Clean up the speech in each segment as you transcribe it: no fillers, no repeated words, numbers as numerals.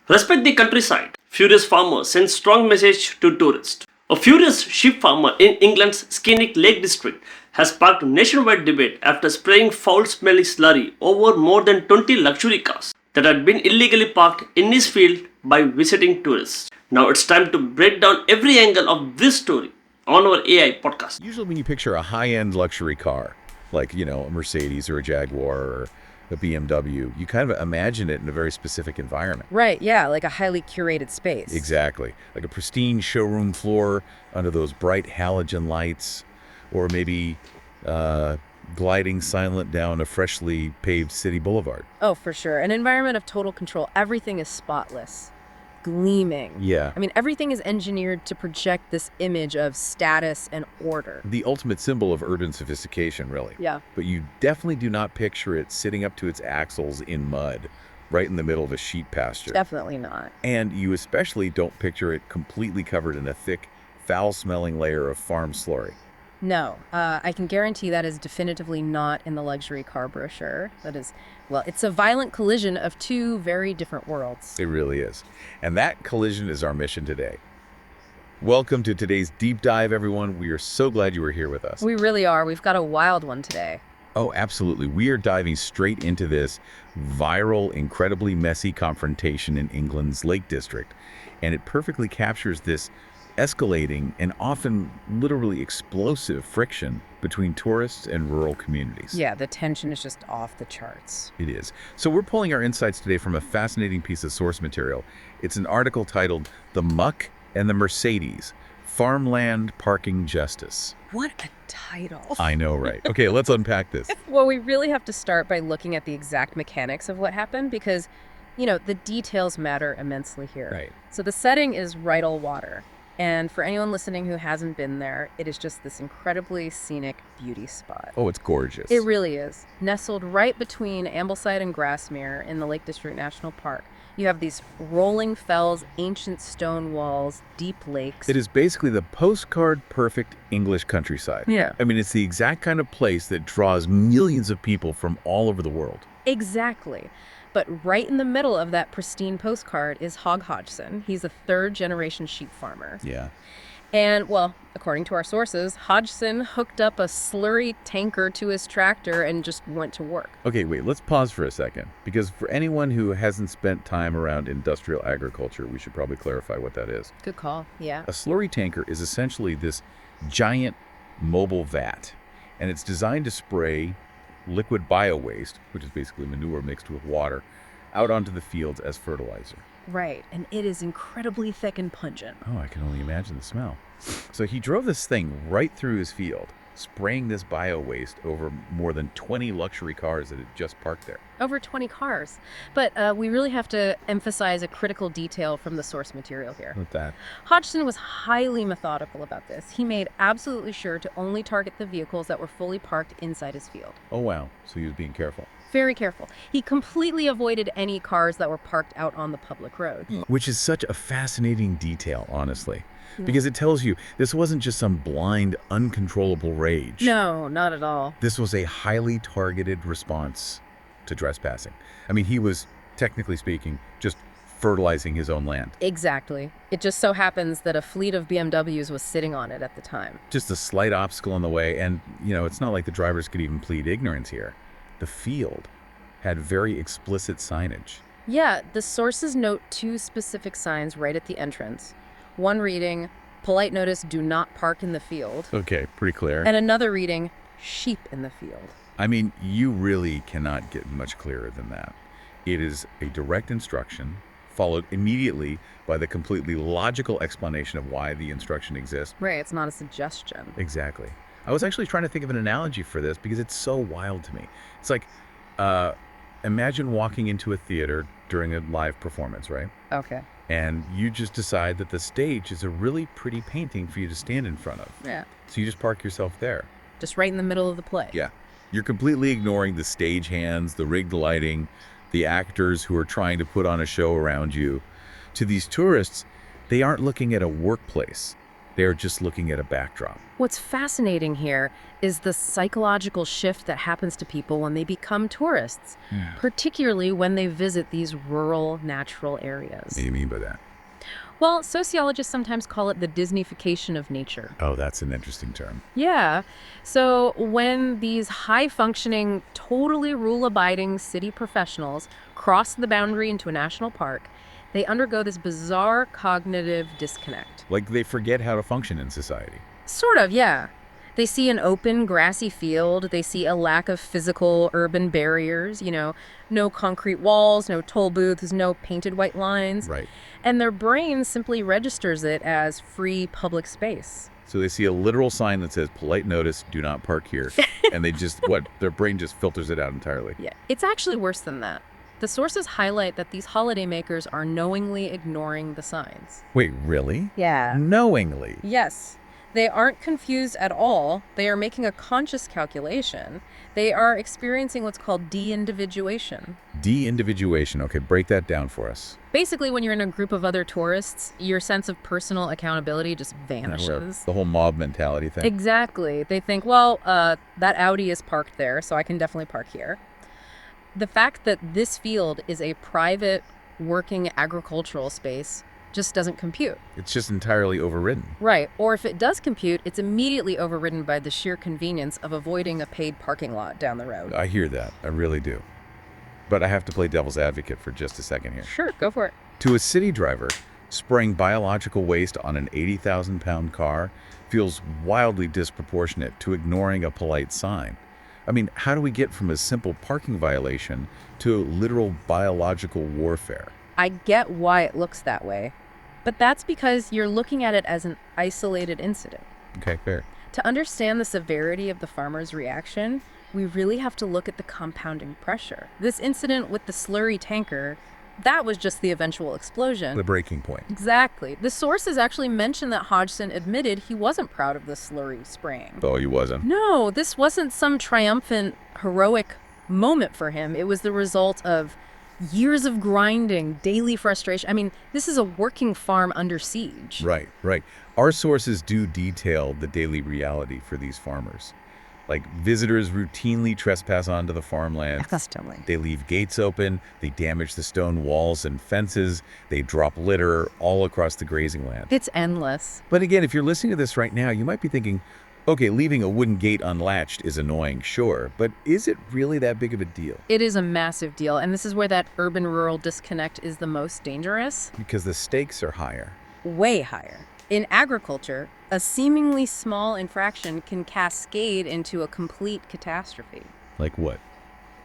Respect the countryside. Furious farmer sends strong message to tourists. A furious sheep farmer in England's Skinnick Lake district has sparked nationwide debate after spraying foul-smelling slurry over more than 20 luxury cars that had been illegally parked in his field by visiting tourists. Now it's time to break down every angle of this story on our AI podcast. Usually when you picture a high-end luxury car, like, a Mercedes or a Jaguar or a BMW, you kind of imagine it in a very specific environment. Right, yeah, like a highly curated space. Exactly. Like a pristine showroom floor under those bright halogen lights, or maybe gliding silent down a freshly paved city boulevard. Oh, for sure. An environment of total control. Everything is spotless, gleaming. Yeah. I mean, everything is engineered to project this image of status and order. The ultimate symbol of urban sophistication, really. Yeah. But you definitely do not picture it sitting up to its axles in mud, right in the middle of a sheep pasture. Definitely not. And you especially don't picture it completely covered in a thick, foul-smelling layer of farm slurry. No, I can guarantee that is definitively not in the luxury car brochure. That is, well, it's a violent collision of two very different worlds. It really is. And that collision is our mission today. Welcome to today's deep dive, everyone. We are so glad you were here with us. We really are. We've got a wild one today. Oh, absolutely. We are diving straight into this viral, incredibly messy confrontation in England's Lake District. And it perfectly captures this escalating and often literally explosive friction between tourists and rural communities. Yeah, the tension is just off the charts. It is. So we're pulling our insights today from a fascinating piece of source material. It's an article titled "The Muck and the Mercedes: Farmland Parking Justice." What a title. I know, right? Okay, let's unpack this. Well, we really have to start by looking at the exact mechanics of what happened because, the details matter immensely here. Right. So the setting is Rydal water. And for anyone listening who hasn't been there, it is just this incredibly scenic beauty spot. Oh, it's gorgeous. It really is. Nestled right between Ambleside and Grassmere in the Lake District National Park. You have these rolling fells, ancient stone walls, deep lakes. It is basically the postcard-perfect English countryside. Yeah. I mean, it's the exact kind of place that draws millions of people from all over the world. Exactly. But right in the middle of that pristine postcard is Hogg Hodgson. He's a third-generation sheep farmer. Yeah. And, well, according to our sources, Hodgson hooked up a slurry tanker to his tractor and just went to work. Okay, wait, let's pause for a second. Because for anyone who hasn't spent time around industrial agriculture, we should probably clarify what that is. Good call, yeah. A slurry tanker is essentially this giant mobile vat, and it's designed to spray liquid bio-waste, which is basically manure mixed with water, out onto the fields as fertilizer. Right, and it is incredibly thick and pungent. Oh, I can only imagine the smell. So he drove this thing right through his field, spraying this bio-waste over more than 20 luxury cars that had just parked there. Over 20 cars. But we really have to emphasize a critical detail from the source material here. With that. Hodgson was highly methodical about this. He made absolutely sure to only target the vehicles that were fully parked inside his field. Oh, wow. So he was being careful. Very careful. He completely avoided any cars that were parked out on the public road. Which is such a fascinating detail, honestly. Because it tells you this wasn't just some blind, uncontrollable rage. No, not at all. This was a highly targeted response to trespassing. I mean, he was, technically speaking, just fertilizing his own land. Exactly. It just so happens that a fleet of BMWs was sitting on it at the time. Just a slight obstacle in the way, and, it's not like the drivers could even plead ignorance here. The field had very explicit signage. Yeah, the sources note two specific signs right at the entrance. One reading, "Polite notice, do not park in the field." Okay, pretty clear. And another reading, "Sheep in the field." I mean, you really cannot get much clearer than that. It is a direct instruction, followed immediately by the completely logical explanation of why the instruction exists. Right, it's not a suggestion. Exactly. I was actually trying to think of an analogy for this because it's so wild to me. It's like, imagine walking into a theater during a live performance, right? Okay. And you just decide that the stage is a really pretty painting for you to stand in front of. Yeah. So you just park yourself there. Just right in the middle of the play. Yeah. You're completely ignoring the stage hands, the rigged lighting, the actors who are trying to put on a show around you. To these tourists, they aren't looking at a workplace. They are just looking at a backdrop. What's fascinating here is the psychological shift that happens to people when they become tourists, particularly when they visit these rural, natural areas. What do you mean by that? Well, sociologists sometimes call it the Disneyfication of nature. Oh, that's an interesting term. Yeah. So when these high-functioning, totally rule-abiding city professionals cross the boundary into a national park, they undergo this bizarre cognitive disconnect. Like they forget how to function in society. Sort of, yeah. They see an open, grassy field. They see a lack of physical urban barriers, no concrete walls, no toll booths, no painted white lines. Right. And their brain simply registers it as free public space. So they see a literal sign that says, polite notice, do not park here. And they just, their brain just filters it out entirely. Yeah, it's actually worse than that. The sources highlight that these holidaymakers are knowingly ignoring the signs. Wait, really? Yeah. Knowingly? Yes. They aren't confused at all. They are making a conscious calculation. They are experiencing what's called de-individuation. De-individuation. Okay, break that down for us. Basically, when you're in a group of other tourists, your sense of personal accountability just vanishes. The whole mob mentality thing. Exactly. They think, well, that Audi is parked there, so I can definitely park here. The fact that this field is a private, working agricultural space just doesn't compute. It's just entirely overridden. Right. Or if it does compute, it's immediately overridden by the sheer convenience of avoiding a paid parking lot down the road. I hear that. I really do. But I have to play devil's advocate for just a second here. Sure, go for it. To a city driver, spraying biological waste on an 80,000-pound car feels wildly disproportionate to ignoring a polite sign. I mean, how do we get from a simple parking violation to literal biological warfare? I get why it looks that way, but that's because you're looking at it as an isolated incident. Okay, fair. To understand the severity of the farmer's reaction, we really have to look at the compounding pressure. This incident with the slurry tanker, that was just the eventual explosion. The breaking point. Exactly. The sources actually mention that Hodgson admitted he wasn't proud of the slurry spraying. Oh, he wasn't? No, this wasn't some triumphant, heroic moment for him. It was the result of years of grinding, daily frustration. I mean, this is a working farm under siege. Right, right. Our sources do detail the daily reality for these farmers. Like, visitors routinely trespass onto the farmland. Customly. They leave gates open, they damage the stone walls and fences, they drop litter all across the grazing land. It's endless. But again, if you're listening to this right now, you might be thinking, okay, leaving a wooden gate unlatched is annoying, sure, but is it really that big of a deal? It is a massive deal, and this is where that urban-rural disconnect is the most dangerous. Because the stakes are higher. Way higher. In agriculture, a seemingly small infraction can cascade into a complete catastrophe. Like what?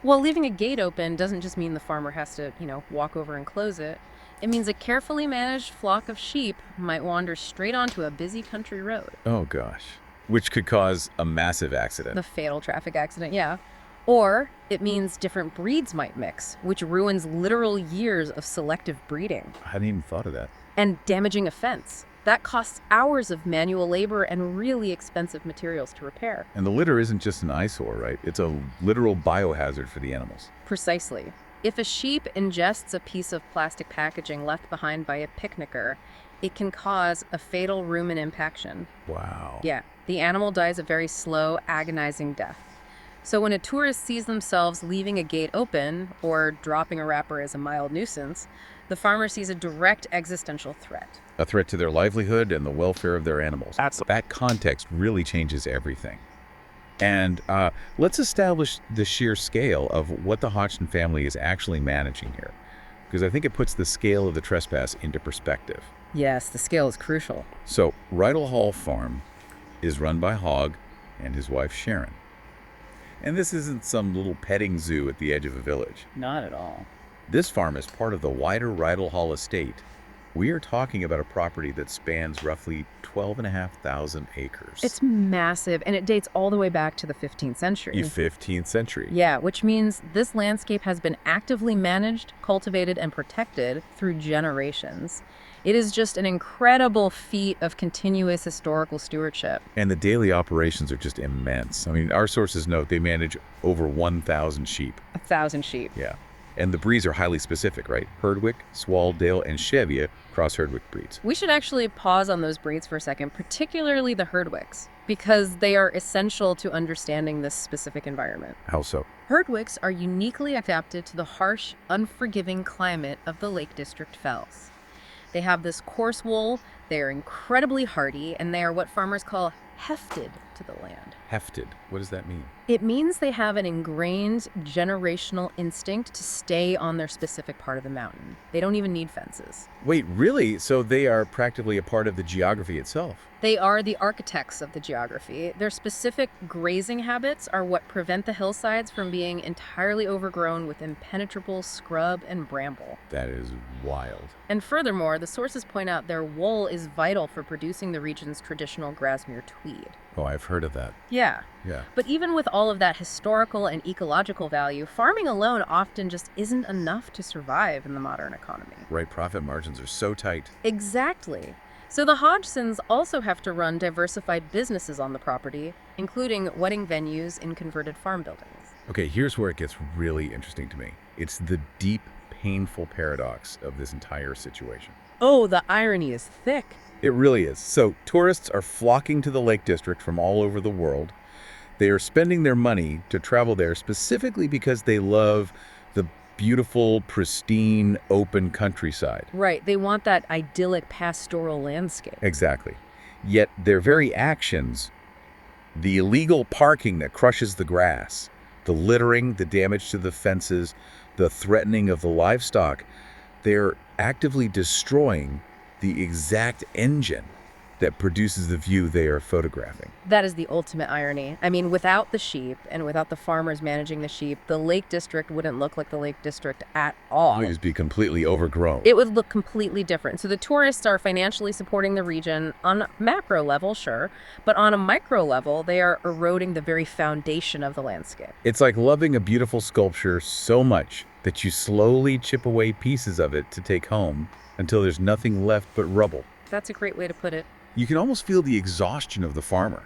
Well, leaving a gate open doesn't just mean the farmer has to, walk over and close it. It means a carefully managed flock of sheep might wander straight onto a busy country road. Oh, gosh. Which could cause a massive accident. The fatal traffic accident, yeah. Or it means different breeds might mix, which ruins literal years of selective breeding. I hadn't even thought of that. And damaging a fence. That costs hours of manual labor and really expensive materials to repair. And the litter isn't just an eyesore, right? It's a literal biohazard for the animals. Precisely. If a sheep ingests a piece of plastic packaging left behind by a picnicker, it can cause a fatal rumen impaction. Wow. Yeah, the animal dies a very slow, agonizing death. So when a tourist sees themselves leaving a gate open or dropping a wrapper as a mild nuisance, the farmer sees a direct existential threat. A threat to their livelihood and the welfare of their animals. That context really changes everything. And let's establish the sheer scale of what the Hodgson family is actually managing here, because I think it puts the scale of the trespass into perspective. Yes, the scale is crucial. So, Rydal Hall Farm is run by Hogg and his wife Sharon. And this isn't some little petting zoo at the edge of a village. Not at all. This farm is part of the wider Rydal Hall estate. We are talking about a property that spans roughly 12,500 acres. It's massive, and it dates all the way back to the 15th century. The 15th century. Yeah, which means this landscape has been actively managed, cultivated, and protected through generations. It is just an incredible feat of continuous historical stewardship. And the daily operations are just immense. I mean, our sources note they manage over 1,000 sheep. 1,000 sheep. Yeah. And the breeds are highly specific, right? Herdwick, Swalldale, and Cheviot cross-Herdwick breeds. We should actually pause on those breeds for a second, particularly the Herdwicks, because they are essential to understanding this specific environment. How so? Herdwicks are uniquely adapted to the harsh, unforgiving climate of the Lake District fells. They have this coarse wool, they are incredibly hardy, and they are what farmers call hefted to the land. Hefted. What does that mean? It means they have an ingrained generational instinct to stay on their specific part of the mountain. They don't even need fences. Wait, really? So they are practically a part of the geography itself? They are the architects of the geography. Their specific grazing habits are what prevent the hillsides from being entirely overgrown with impenetrable scrub and bramble. That is wild. And furthermore, the sources point out their wool is vital for producing the region's traditional Grasmere tweed. Oh, I've heard of that. Yeah. Yeah. But even with all of that historical and ecological value, farming alone often just isn't enough to survive in the modern economy. Right, profit margins are so tight. Exactly. So the Hodgsons also have to run diversified businesses on the property, including wedding venues in converted farm buildings. Okay, here's where it gets really interesting to me. It's the deep, painful paradox of this entire situation. Oh, the irony is thick. It really is. So tourists are flocking to the Lake District from all over the world. They are spending their money to travel there specifically because they love the beautiful, pristine, open countryside. Right, they want that idyllic pastoral landscape. Exactly. Yet their very actions, the illegal parking that crushes the grass, the littering, the damage to the fences, the threatening of the livestock, they're actively destroying the exact engine that produces the view they are photographing. That is the ultimate irony. I mean, without the sheep and without the farmers managing the sheep, the Lake District wouldn't look like the Lake District at all. It would be completely overgrown. It would look completely different. So the tourists are financially supporting the region on a macro level, sure, but on a micro level, they are eroding the very foundation of the landscape. It's like loving a beautiful sculpture so much that you slowly chip away pieces of it to take home until there's nothing left but rubble. That's a great way to put it. You can almost feel the exhaustion of the farmer.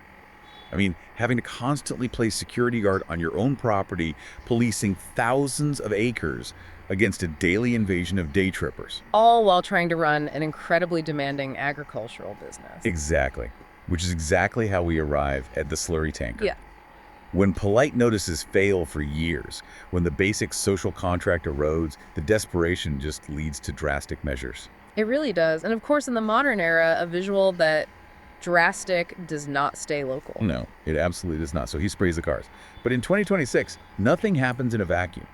I mean, having to constantly place security guard on your own property, policing thousands of acres against a daily invasion of day trippers. All while trying to run an incredibly demanding agricultural business. Exactly. Which is exactly how we arrive at the slurry tanker. Yeah. When polite notices fail for years, when the basic social contract erodes, the desperation just leads to drastic measures. It really does. And of course, in the modern era, a visual that drastic does not stay local. No, it absolutely does not. So he sprays the cars. But in 2026, nothing happens in a vacuum.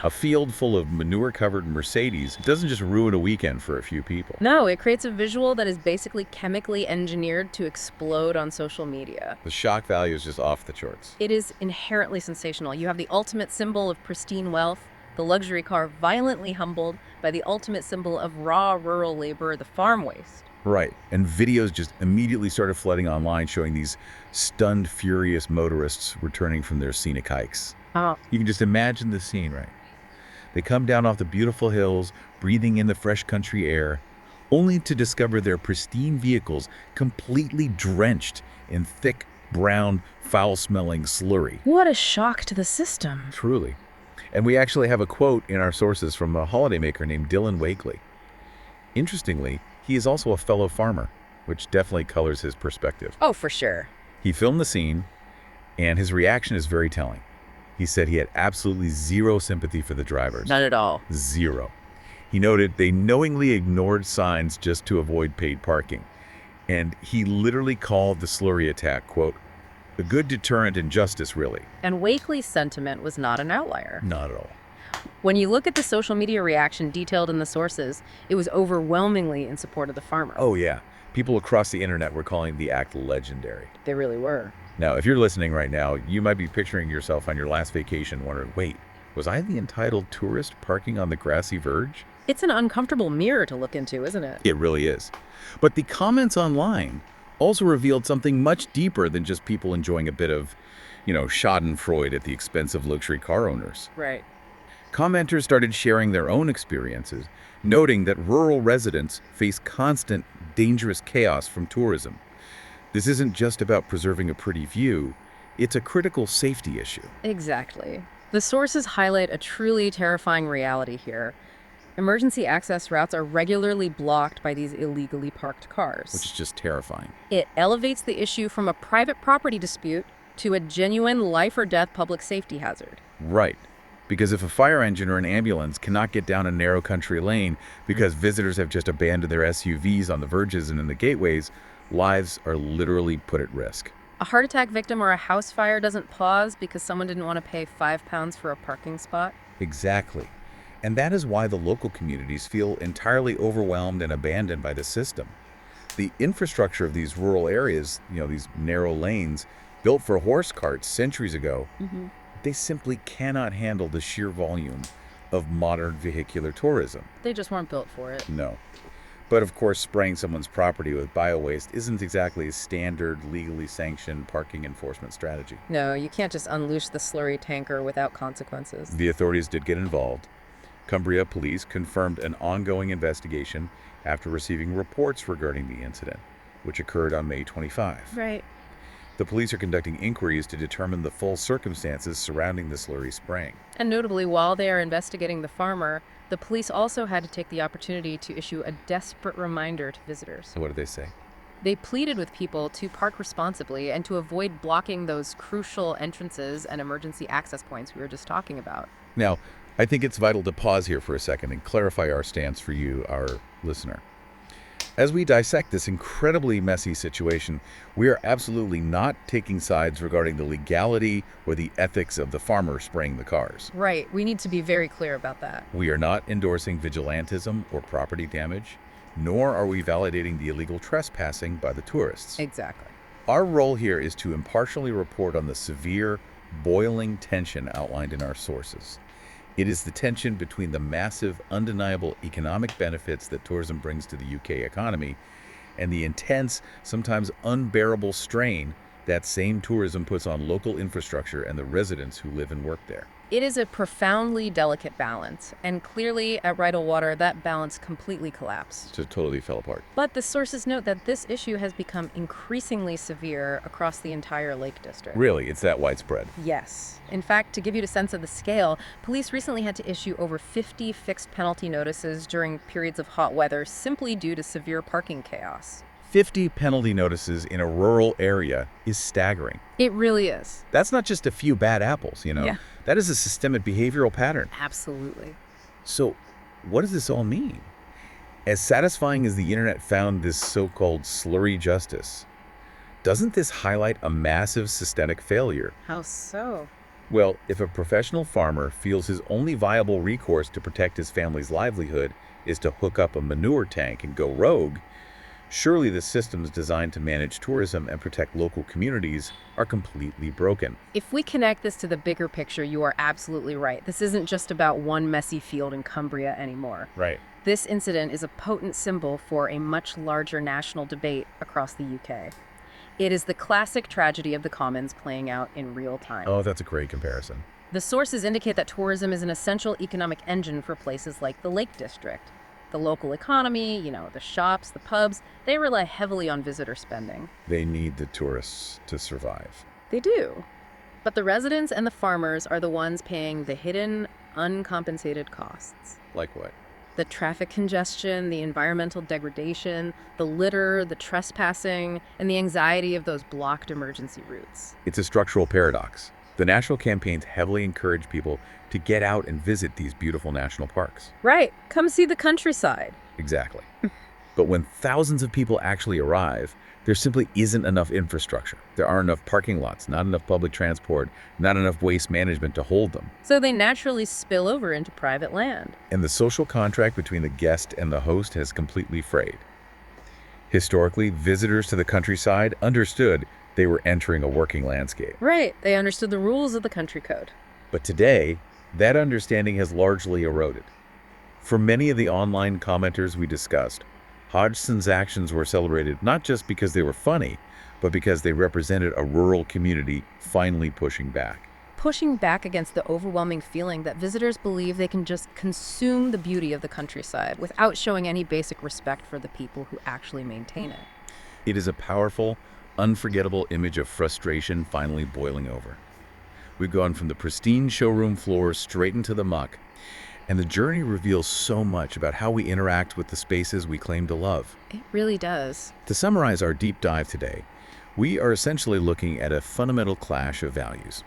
A field full of manure-covered Mercedes doesn't just ruin a weekend for a few people. No, it creates a visual that is basically chemically engineered to explode on social media. The shock value is just off the charts. It is inherently sensational. You have the ultimate symbol of pristine wealth, the luxury car violently humbled by the ultimate symbol of raw rural labor, the farm waste. Right. And videos just immediately started flooding online showing these stunned, furious motorists returning from their scenic hikes. Oh. You can just imagine the scene, right? They come down off the beautiful hills, breathing in the fresh country air, only to discover their pristine vehicles completely drenched in thick, brown, foul-smelling slurry. What a shock to the system. Truly. And we actually have a quote in our sources from a holidaymaker named Dylan Wakely. Interestingly, he is also a fellow farmer, which definitely colors his perspective. Oh, for sure. He filmed the scene, and his reaction is very telling. He said he had absolutely zero sympathy for the drivers. None at all. Zero. He noted they knowingly ignored signs just to avoid paid parking. And he literally called the slurry attack, quote, a good deterrent in justice, really. And Wakely's sentiment was not an outlier. Not at all. When you look at the social media reaction detailed in the sources, it was overwhelmingly in support of the farmer. Oh, yeah. People across the internet were calling the act legendary. They really were. Now, if you're listening right now, you might be picturing yourself on your last vacation wondering, wait, was I the entitled tourist parking on the grassy verge? It's an uncomfortable mirror to look into, isn't it? It really is. But the comments online also revealed something much deeper than just people enjoying a bit of, schadenfreude at the expense of luxury car owners. Right. Commenters started sharing their own experiences, noting that rural residents face constant, dangerous chaos from tourism. This isn't just about preserving a pretty view, it's a critical safety issue. Exactly. The sources highlight a truly terrifying reality here. Emergency access routes are regularly blocked by these illegally parked cars. Which is just terrifying. It elevates the issue from a private property dispute to a genuine life or death public safety hazard. Right. Because if a fire engine or an ambulance cannot get down a narrow country lane because visitors have just abandoned their SUVs on the verges and in the gateways, lives are literally put at risk. A heart attack victim or a house fire doesn't pause because someone didn't want to pay £5 for a parking spot. Exactly. And that is why the local communities feel entirely overwhelmed and abandoned by the system. The infrastructure of these rural areas, these narrow lanes, built for horse carts centuries ago, they simply cannot handle the sheer volume of modern vehicular tourism. They just weren't built for it. No. But of course, spraying someone's property with biowaste isn't exactly a standard, legally sanctioned parking enforcement strategy. No, you can't just unleash the slurry tanker without consequences. The authorities did get involved. Cumbria police confirmed an ongoing investigation after receiving reports regarding the incident, which occurred on May 25. Right. The police are conducting inquiries to determine the full circumstances surrounding the slurry spraying. And notably, while they are investigating the farmer, the police also had to take the opportunity to issue a desperate reminder to visitors. So what did they say? They pleaded with people to park responsibly and to avoid blocking those crucial entrances and emergency access points we were just talking about. Now, I think it's vital to pause here for a second and clarify our stance for you, our listener. As we dissect this incredibly messy situation, we are absolutely not taking sides regarding the legality or the ethics of the farmer spraying the cars. Right. We need to be very clear about that. We are not endorsing vigilantism or property damage, nor are we validating the illegal trespassing by the tourists. Exactly. Our role here is to impartially report on the severe, boiling tension outlined in our sources. It is the tension between the massive, undeniable economic benefits that tourism brings to the UK economy and the intense, sometimes unbearable strain that same tourism puts on local infrastructure and the residents who live and work there. It is a profoundly delicate balance, and clearly at Rydal Water, that balance completely collapsed. So it totally fell apart. But the sources note that this issue has become increasingly severe across the entire Lake District. Really, it's that widespread. Yes. In fact, to give you a sense of the scale, police recently had to issue over 50 fixed penalty notices during periods of hot weather simply due to severe parking chaos. 50 penalty notices in a rural area is staggering. It really is. That's not just a few bad apples, Yeah. That is a systemic behavioral pattern. Absolutely. So, what does this all mean? As satisfying as the internet found this so-called slurry justice, doesn't this highlight a massive systemic failure? How so? Well, if a professional farmer feels his only viable recourse to protect his family's livelihood is to hook up a manure tank and go rogue, surely the systems designed to manage tourism and protect local communities are completely broken. If we connect this to the bigger picture, you are absolutely right. This isn't just about one messy field in Cumbria anymore. Right. This incident is a potent symbol for a much larger national debate across the UK. It is the classic tragedy of the commons playing out in real time. Oh, that's a great comparison. The sources indicate that tourism is an essential economic engine for places like the Lake District. The local economy, the shops, the pubs, they rely heavily on visitor spending. They need the tourists to survive. They do. But the residents and the farmers are the ones paying the hidden, uncompensated costs. Like what? The traffic congestion, the environmental degradation, the litter, the trespassing, and the anxiety of those blocked emergency routes. It's a structural paradox. The national campaigns heavily encourage people to get out and visit these beautiful national parks. Right. Come see the countryside. Exactly. But when thousands of people actually arrive, there simply isn't enough infrastructure. There aren't enough parking lots, not enough public transport, not enough waste management to hold them. So they naturally spill over into private land. And the social contract between the guest and the host has completely frayed. Historically, visitors to the countryside understood they were entering a working landscape. Right. They understood the rules of the country code. But today, that understanding has largely eroded. For many of the online commenters we discussed, Hodgson's actions were celebrated not just because they were funny, but because they represented a rural community finally pushing back. Pushing back against the overwhelming feeling that visitors believe they can just consume the beauty of the countryside without showing any basic respect for the people who actually maintain it. It is a powerful, unforgettable image of frustration finally boiling over. We've gone from the pristine showroom floor straight into the muck, and the journey reveals so much about how we interact with the spaces we claim to love. It really does. To summarize our deep dive today, we are essentially looking at a fundamental clash of values.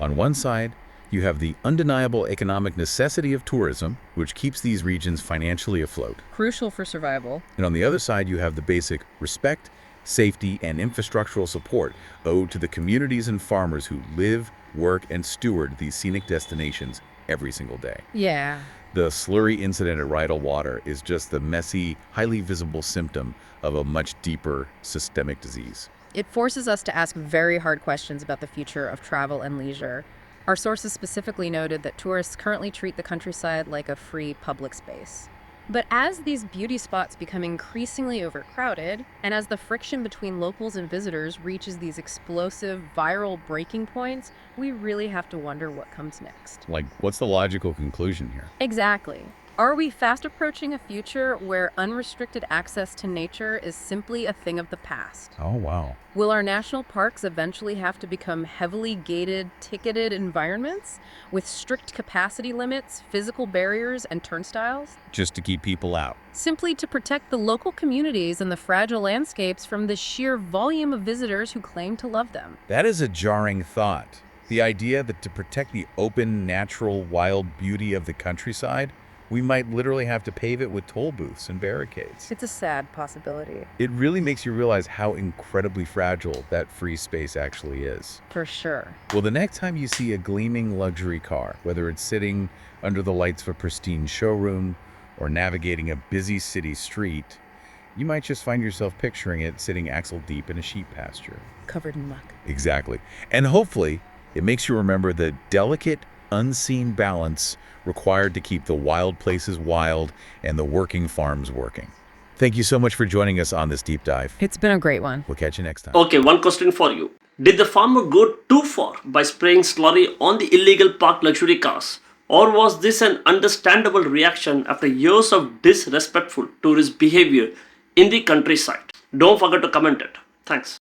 On one side, you have the undeniable economic necessity of tourism, which keeps these regions financially afloat. Crucial for survival. And on the other side, you have the basic respect, safety, and infrastructural support owed to the communities and farmers who live, work, and steward these scenic destinations every single day. Yeah. The slurry incident at Rydal Water is just the messy, highly visible symptom of a much deeper systemic disease. It forces us to ask very hard questions about the future of travel and leisure. Our sources specifically noted that tourists currently treat the countryside like a free public space. But as these beauty spots become increasingly overcrowded, and as the friction between locals and visitors reaches these explosive, viral breaking points, we really have to wonder what comes next. Like, what's the logical conclusion here? Exactly. Are we fast approaching a future where unrestricted access to nature is simply a thing of the past? Oh, wow. Will our national parks eventually have to become heavily gated, ticketed environments with strict capacity limits, physical barriers, and turnstiles? Just to keep people out. Simply to protect the local communities and the fragile landscapes from the sheer volume of visitors who claim to love them. That is a jarring thought. The idea that to protect the open, natural, wild beauty of the countryside, we might literally have to pave it with toll booths and barricades. It's a sad possibility. It really makes you realize how incredibly fragile that free space actually is. For sure. Well, the next time you see a gleaming luxury car, whether it's sitting under the lights of a pristine showroom or navigating a busy city street, you might just find yourself picturing it sitting axle deep in a sheep pasture. Covered in muck. Exactly. And hopefully, it makes you remember the delicate, unseen balance required to keep the wild places wild and the working farms working. Thank you so much for joining us on this deep dive. It's been a great one. We'll catch you next time. Okay, one question for you. Did the farmer go too far by spraying slurry on the illegal parked luxury cars? Or was this an understandable reaction after years of disrespectful tourist behavior in the countryside? Don't forget to comment it. Thanks.